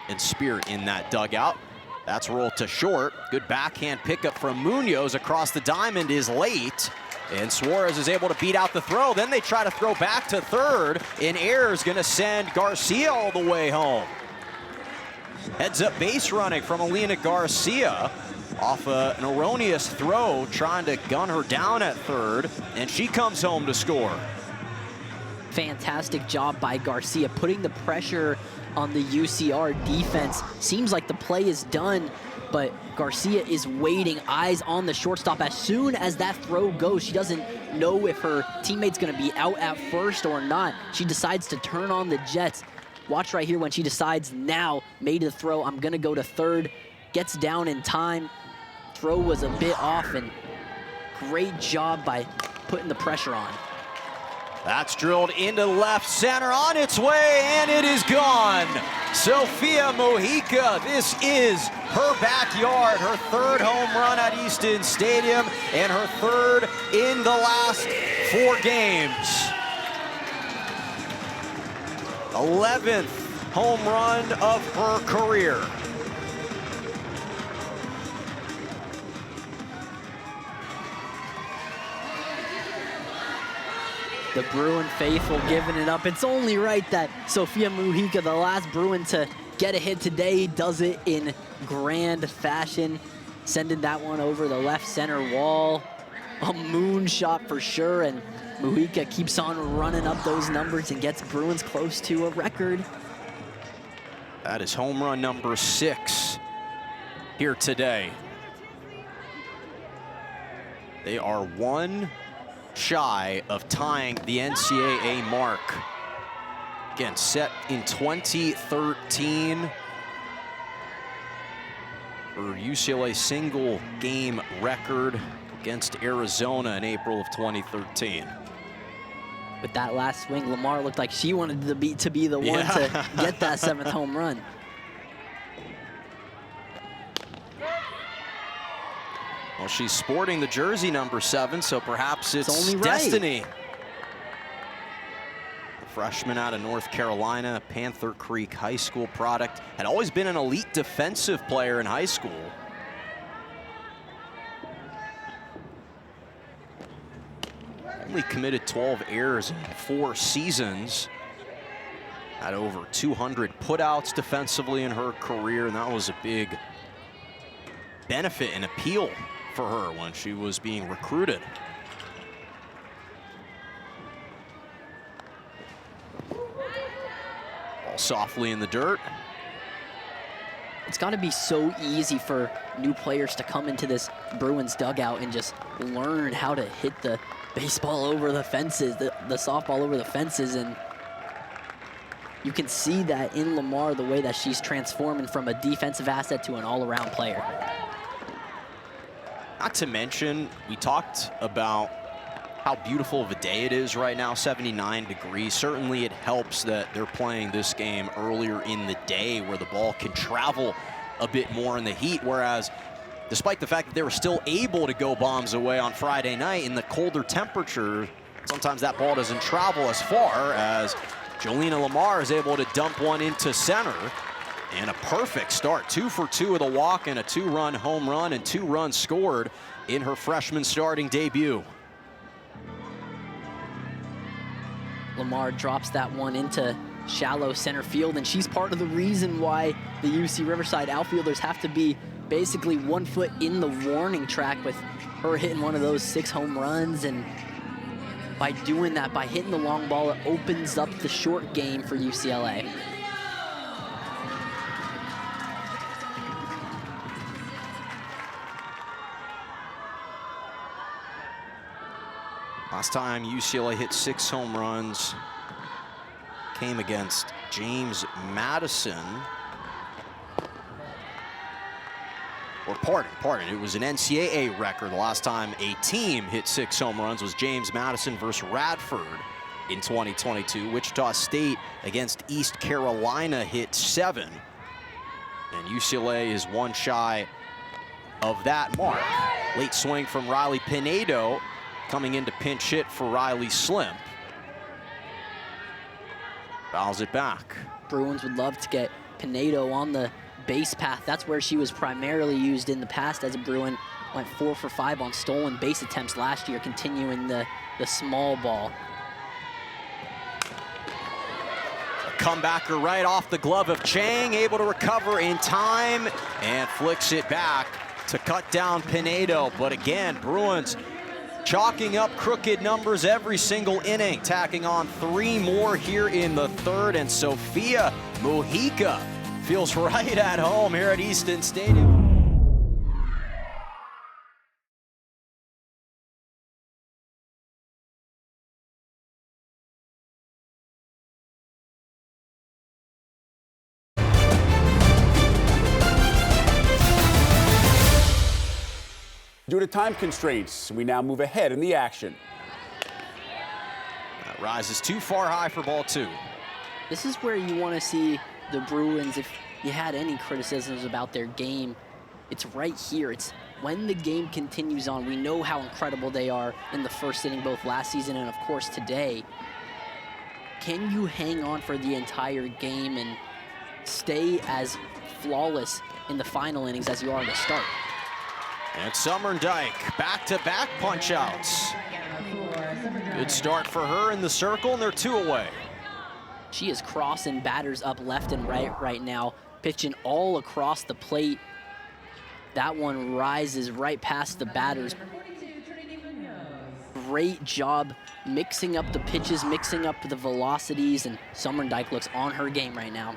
and spirit in that dugout. That's rolled to short. Good backhand pickup from Munoz across the diamond is late. And Suarez is able to beat out the throw. Then they try to throw back to third. And error is going to send Garcia all the way home. Heads up base running from Alina Garcia off an erroneous throw, trying to gun her down at third, and she comes home to score. Fantastic job by Garcia, putting the pressure on the UCR defense. Seems like the play is done, but Garcia is waiting, eyes on the shortstop. As soon as that throw goes, she doesn't know if her teammate's gonna be out at first or not. She decides to turn on the jets. Watch right here when she decides now, made the throw, I'm gonna go to third, gets down in time. Throw was a bit off, and great job by putting the pressure on. That's drilled into left center, on its way, and it is gone. Sofia Mojica, this is her backyard, her third home run at Easton Stadium, and her third in the last 4 games. 11th home run of her career. The Bruin faithful giving it up. It's only right that Sofia Mojica, the last Bruin to get a hit today, does it in grand fashion, sending that one over the left center wall. A moonshot for sure, and Mojica keeps on running up those numbers and gets Bruins close to a record. That is home run number 6 here today. They are 1 shy of tying the NCAA mark. Again, set in 2013 for UCLA single game record against Arizona in April of 2013. With that last swing, Lamar looked like she wanted to be the one to get that 7th home run. Well, she's sporting the jersey number 7, so perhaps it's only right. destiny. A freshman out of North Carolina, Panther Creek High School product, had always been an elite defensive player in high school. Only committed 12 errors in 4 seasons. Had over 200 putouts defensively in her career, and that was a big benefit and appeal for her when she was being recruited. Ball softly in the dirt. It's got to be so easy for new players to come into this Bruins dugout and just learn how to hit the baseball over the fences, the softball over the fences, and you can see that in Lamar, the way that she's transforming from a defensive asset to an all-around player. Not to mention, we talked about how beautiful of a day it is right now, 79 degrees. Certainly it helps that they're playing this game earlier in the day where the ball can travel a bit more in the heat, whereas despite the fact that they were still able to go bombs away on Friday night in the colder temperature, sometimes that ball doesn't travel as far as Jolina Lamar is able to dump one into center. And a perfect start, 2 for 2 with a walk and a 2-run home run and 2 runs scored in her freshman starting debut. Lamar drops that one into shallow center field, and she's part of the reason why the UC Riverside outfielders have to be basically 1 foot in the warning track with her hitting one of those 6 home runs. And by doing that, by hitting the long ball, it opens up the short game for UCLA. Last time UCLA hit 6 home runs came against James Madison. Or pardon, it was an NCAA record. The last time a team hit 6 home runs was James Madison versus Radford in 2022. Wichita State against East Carolina hit 7. And UCLA is 1 shy of that mark. Late swing from Riley Pinedo, coming in to pinch hit for Riley Slimp. Fouls it back. Bruins would love to get Pinedo on the base path. That's where she was primarily used in the past as a Bruin. Went 4 for 5 on stolen base attempts last year, continuing the small ball. A comebacker right off the glove of Chang, able to recover in time and flicks it back to cut down Pinedo. But again, Bruins chalking up crooked numbers every single inning, tacking on 3 more here in the 3rd, and Sofia Mojica feels right at home here at Easton Stadium. Due to time constraints, we now move ahead in the action. That Rises too far high for ball 2. This is where you want to see the Bruins, if you had any criticisms about their game, it's right here. It's when the game continues on. We know how incredible they are in the first inning, both last season and, of course, today. Can you hang on for the entire game and stay as flawless in the final innings as you are to start? And Summerdike, back-to-back punch-outs. Good start for her in the circle, and they're 2 away. She is crossing batters up left and right now, pitching all across the plate. That one rises right past the batters. Great job mixing up the pitches, mixing up the velocities, and Summerdike looks on her game right now.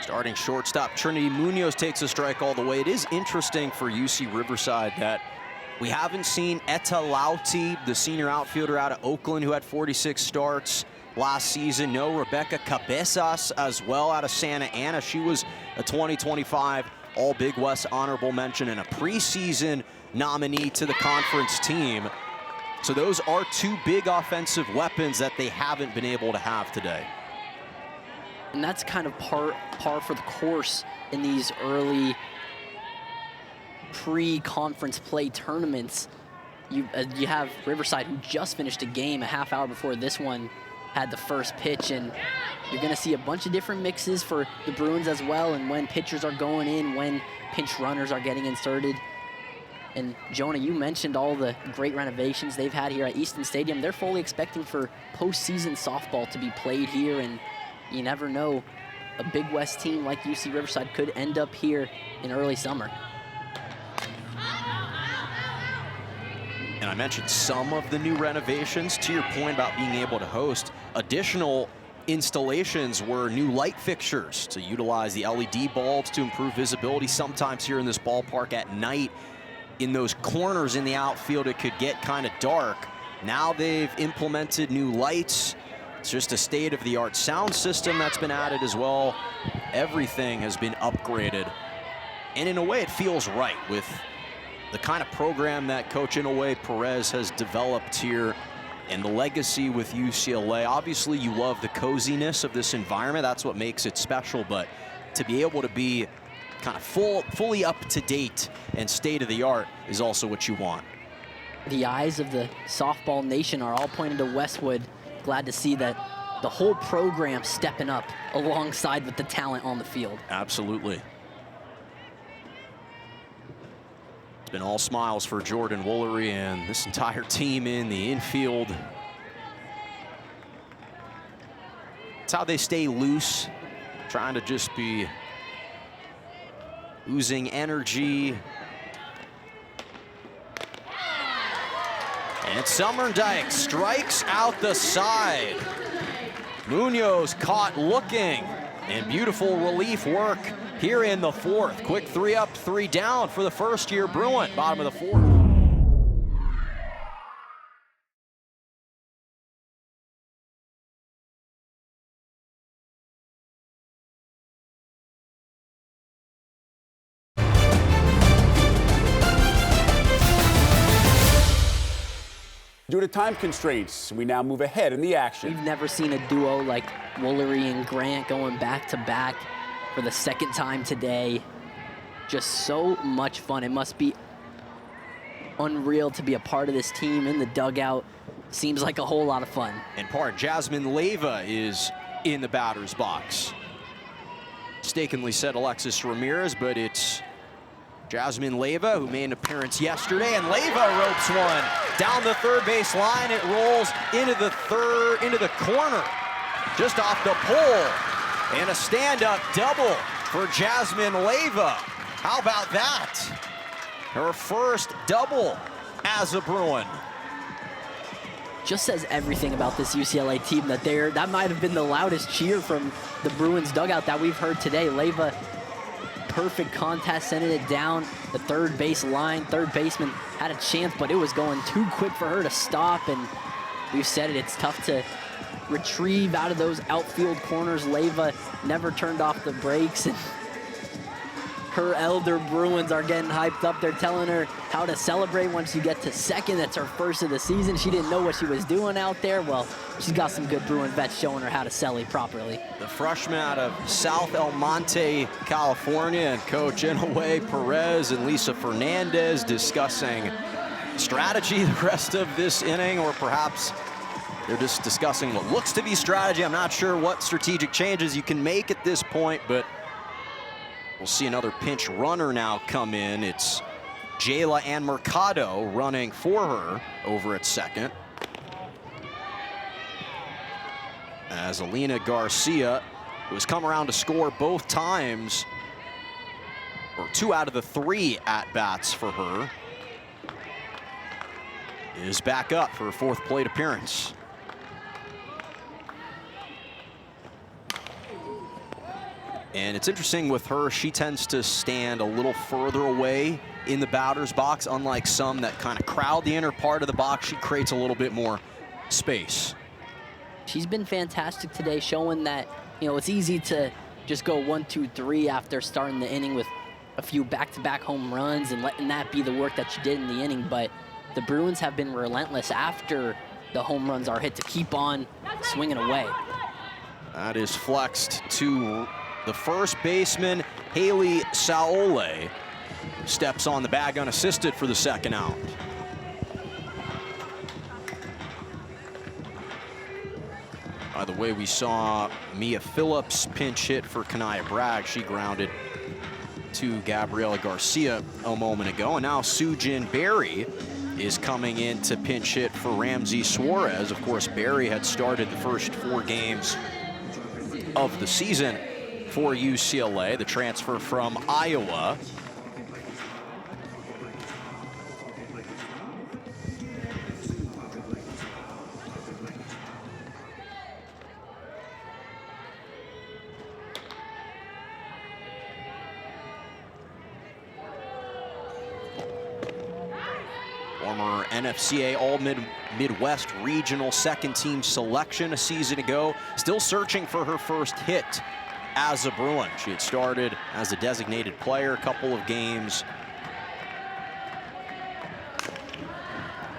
Starting shortstop, Trinity Munoz takes a strike all the way. It is interesting for UC Riverside that we haven't seen Etta Lauti, the senior outfielder out of Oakland who had 46 starts last season. No Rebecca Cabezas as well out of Santa Ana. She was a 2025 All Big West honorable mention and a preseason nominee to the conference team. So those are 2 big offensive weapons that they haven't been able to have today. And that's kind of par for the course in these early pre-conference play tournaments. You have Riverside, who just finished a game a half hour before this one had the first pitch, and you're going to see a bunch of different mixes for the Bruins as well, and when pitchers are going in, when pinch runners are getting inserted. And Jonah, you mentioned all the great renovations they've had here at Easton Stadium. They're fully expecting for postseason softball to be played here, and you never know, a Big West team like UC Riverside could end up here in early summer. And I mentioned some of the new renovations. To your point about being able to host, additional installations were new light fixtures to utilize the LED bulbs to improve visibility. Sometimes here in this ballpark at night, in those corners in the outfield, it could get kind of dark. Now they've implemented new lights. It's just a state-of-the-art sound system that's been added as well. Everything has been upgraded. And in a way, it feels right with the kind of program that Coach Inouye Perez has developed here and the legacy with UCLA. Obviously, you love the coziness of this environment. That's what makes it special. But to be able to be kind of fully up to date and state-of-the-art is also what you want. The eyes of the softball nation are all pointed to Westwood. Glad to see that the whole program stepping up alongside with the talent on the field. Absolutely. It's been all smiles for Jordan Woolery and this entire team in the infield. It's how they stay loose, trying to just be oozing energy. And Summerdike strikes out the side. Munoz caught looking, and beautiful relief work here in the 4th. Quick 3 up, 3 down for the first-year Bruin, bottom of the 4th. Due to time constraints, we now move ahead in the action. We've never seen a duo like Woolery and Grant going back-to-back for the 2nd time today. Just so much fun. It must be unreal to be a part of this team in the dugout. Seems like a whole lot of fun. And Jasmine Leyva is in the batter's box. Mistakenly said Alexis Ramirez, but it's Jasmine Leyva, who made an appearance yesterday, and Leyva ropes one down the third base line. It rolls into the corner, just off the pole, and a stand-up double for Jasmine Leyva. How about that? Her first double as a Bruin. Just says everything about this UCLA team that might have been the loudest cheer from the Bruins dugout that we've heard today. Leyva, perfect contest, sending it down the third base line. Third baseman had a chance, but it was going too quick for her to stop, and we've said it, it's tough to retrieve out of those outfield corners. Leyva never turned off the brakes, and her elder Bruins are getting hyped up. They're telling her how to celebrate once you get to second. That's her first of the season. She didn't know what she was doing out there. Well, she's got some good Bruin vets showing her how to celebrate properly. The freshman out of South El Monte, California, and Coach Inouye Perez and Lisa Fernandez discussing strategy the rest of this inning, or perhaps they're just discussing what looks to be strategy. I'm not sure what strategic changes you can make at this point, but we'll see another pinch runner now come in. It's Jayla Ann Mercado running for her over at second, as Alina Garcia, who has come around to score both times, or 2 out of the 3 at-bats for her, is back up for her 4th plate appearance. And it's interesting with her, she tends to stand a little further away in the batter's box, unlike some that kind of crowd the inner part of the box. She creates a little bit more space. She's been fantastic today, showing that, you know, it's easy to just go 1, 2, 3 after starting the inning with a few back-to-back home runs and letting that be the work that she did in the inning. But the Bruins have been relentless after the home runs are hit to keep on swinging away. That is flexed to the first baseman, Haley Saole, steps on the bag unassisted for the second out. By the way, we saw Mia Phillips pinch hit for Kanaya Bragg. She grounded to Gabriela Garcia a moment ago. And now Sujin Berry is coming in to pinch hit for Ramsey Suarez. Of course, Berry had started the first 4 games of the season for UCLA, the transfer from Iowa. Former NFCA All-Midwest Regional second-team selection a season ago. Still searching for her first hit as a Bruin. She had started as a designated player a couple of games.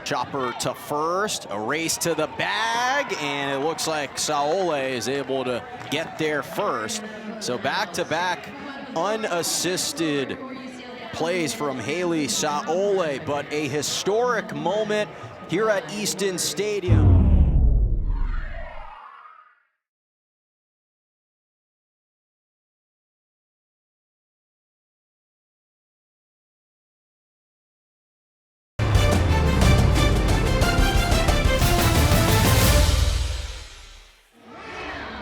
Chopper to first, a race to the bag, and it looks like Saole is able to get there first. So back-to-back unassisted plays from Haley Saole, but a historic moment here at Easton Stadium.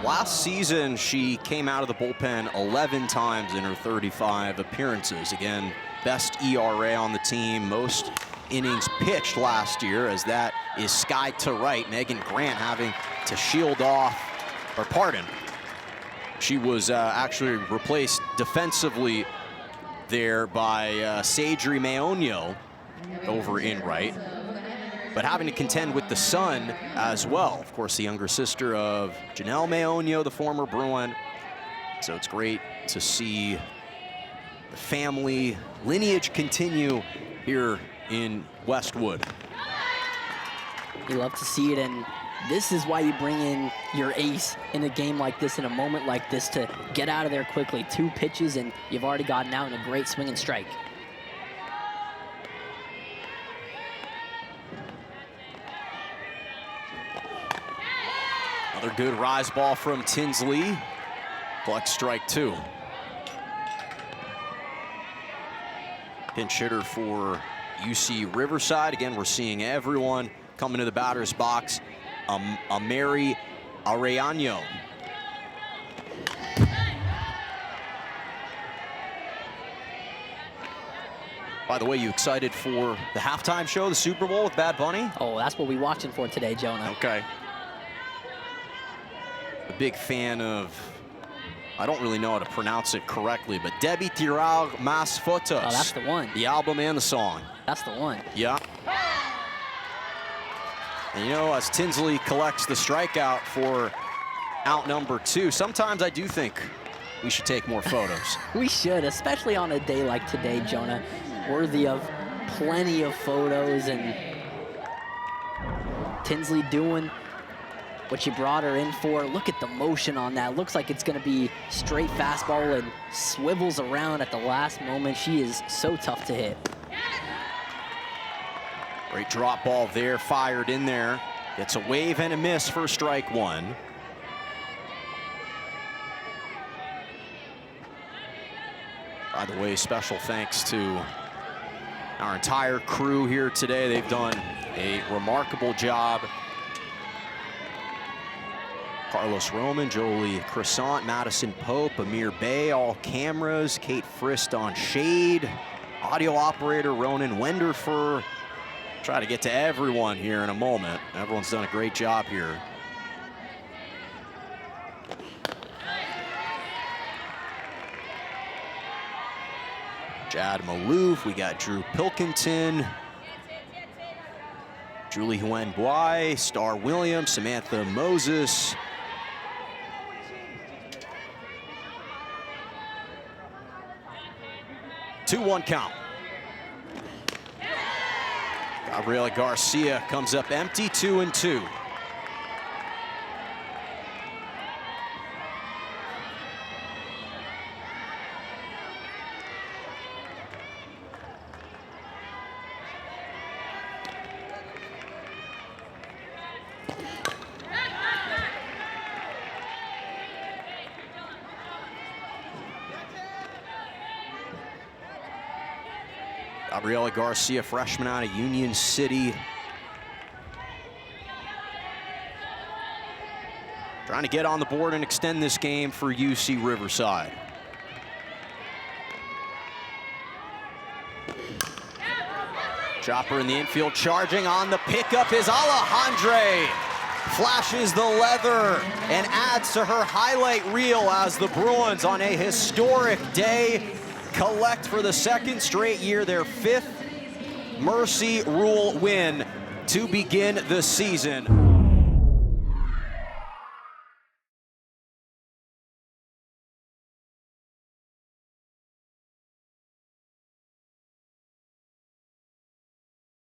Last season, she came out of the bullpen 11 times in her 35 appearances. Again, best ERA on the team, most innings pitched last year, as that is sky to right. Megan Grant having to shield off, or pardon, she was actually replaced defensively there by Sadri Meonio over in right, but having to contend with the son as well. Of course, the younger sister of Janelle Meonio, the former Bruin. So it's great to see the family lineage continue here in Westwood. You love to see it, and this is why you bring in your ace in a game like this, in a moment like this, to get out of there quickly. 2 pitches, and you've already gotten out in a great swing and strike. Another good rise ball from Tinsley. Flex strike 2. Pinch hitter for UC Riverside. Again, we're seeing everyone coming to the batter's box. Mary Arellano. By the way, you excited for the halftime show, the Super Bowl with Bad Bunny? Oh, that's what we're watching for today, Jonah. Okay. A big fan of, I don't really know how to pronounce it correctly, but Debbie Tirar Mas Fotos. Oh, that's the one. The album and the song. That's the one. Yeah. And you know, as Tinsley collects the strikeout for out number 2, sometimes I do think We should take more photos. We should, especially on a day like today, Jonah. Worthy of plenty of photos, and Tinsley doing what you brought her in for. Look at the motion on that. Looks like it's gonna be straight fastball and swivels around at the last moment. She is so tough to hit. Great drop ball there, fired in there. It's a wave and a miss for strike one. By the way, special thanks to our entire crew here today. They've done a remarkable job. Carlos Roman, Jolie Crescent, Madison Pope, Amir Bay, all cameras, Kate Frist on shade, audio operator Ronan Wenderfer. Try to get to everyone here in a moment. Everyone's done a great job here. Jad Malouf, we got Drew Pilkington, Julie Huen-Bois, Star Williams, Samantha Moses. Two-one count. Gabriela Garcia comes up empty, 2-2. Gabriela Garcia, freshman out of Union City. Trying to get on the board and extend this game for UC Riverside. Chopper in the infield, charging on the pickup is Alejandre. Flashes the leather and adds to her highlight reel as the Bruins on a historic day collect for the second straight year their 5th Mercy Rule win to begin the season.